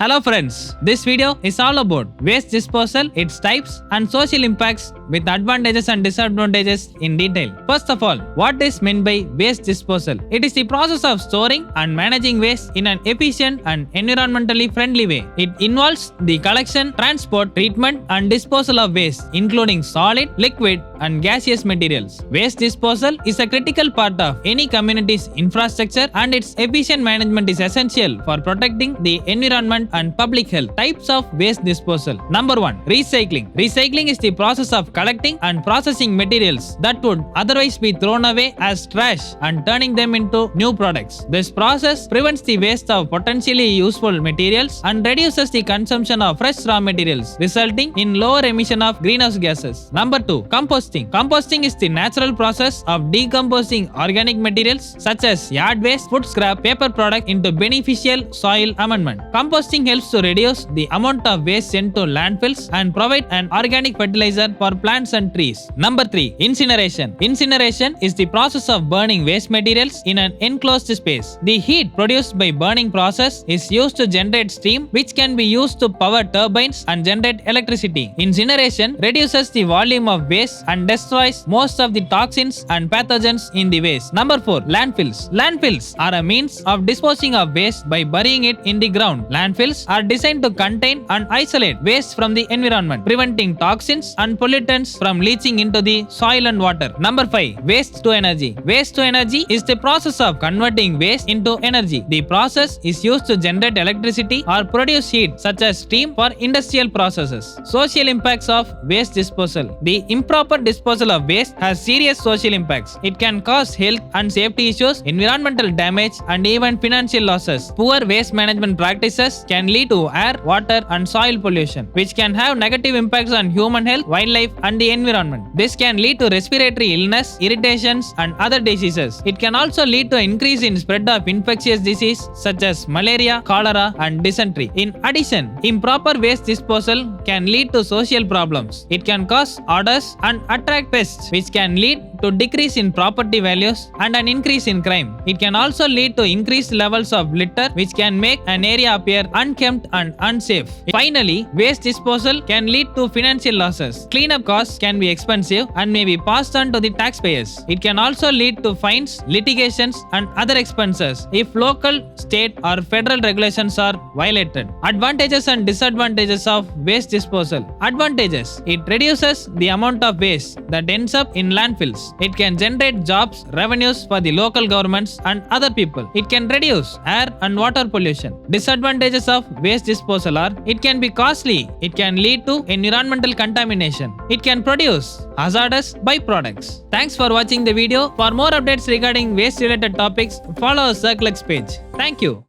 Hello friends, this video is all about waste disposal, its types and social impacts with advantages and disadvantages in detail. First of all, what is meant by waste disposal? It is the process of storing and managing waste in an efficient and environmentally friendly way. It involves the collection, transport, treatment and disposal of waste, including solid, liquid and gaseous materials. Waste disposal is a critical part of any community's infrastructure and its efficient management is essential for protecting the environment and public health. Types of waste disposal. Number 1. Recycling. Recycling is the process of collecting and processing materials that would otherwise be thrown away as trash and turning them into new products. This process prevents the waste of potentially useful materials and reduces the consumption of fresh raw materials, resulting in lower emission of greenhouse gases. Number 2. Composting. Composting is the natural process of decomposing organic materials such as yard waste, food scrap, paper product into beneficial soil amendment. Composting helps to reduce the amount of waste sent to landfills and provide an organic fertilizer for plants and trees. Number 3. Incineration. Incineration is the process of burning waste materials in an enclosed space. The heat produced by burning process is used to generate steam, which can be used to power turbines and generate electricity. Incineration reduces the volume of waste and destroys most of the toxins and pathogens in the waste. Number 4. Landfills. Landfills are a means of disposing of waste by burying it in the ground. Landfills are designed to contain and isolate waste from the environment, preventing toxins and pollutants from leaching into the soil and water. Number 5. Waste to energy. Waste to energy is the process of converting waste into energy. The process is used to generate electricity or produce heat such as steam for industrial processes. Social impacts of waste disposal. The improper disposal of waste has serious social impacts. It can cause health and safety issues, environmental damage and even financial losses. Poor waste management practices can lead to air, water and soil pollution, which can have negative impacts on human health, wildlife and the environment. This can lead to respiratory illness, irritations and other diseases. It can also lead to increase in spread of infectious disease such as malaria, cholera and dysentery. In addition, improper waste disposal can lead to social problems. It can cause odors and attract pests, which can lead to decrease in property values and an increase in crime. It can also lead to increased levels of litter, which can make an area appear unkempt and unsafe. Finally, waste disposal can lead to financial losses. Cleanup costs can be expensive and may be passed on to the taxpayers. It can also lead to fines, litigations and other expenses if local, state or federal regulations are violated. Advantages and disadvantages of waste disposal. Advantages. It reduces the amount of waste that ends up in landfills. It can generate jobs, revenues for the local governments and other people. It can reduce air and water pollution. Disadvantages of waste disposal are: it can be costly, it can lead to environmental contamination, it can produce hazardous byproducts. Thanks for watching the video. For more updates regarding waste related topics, follow our CircleX page. Thank you.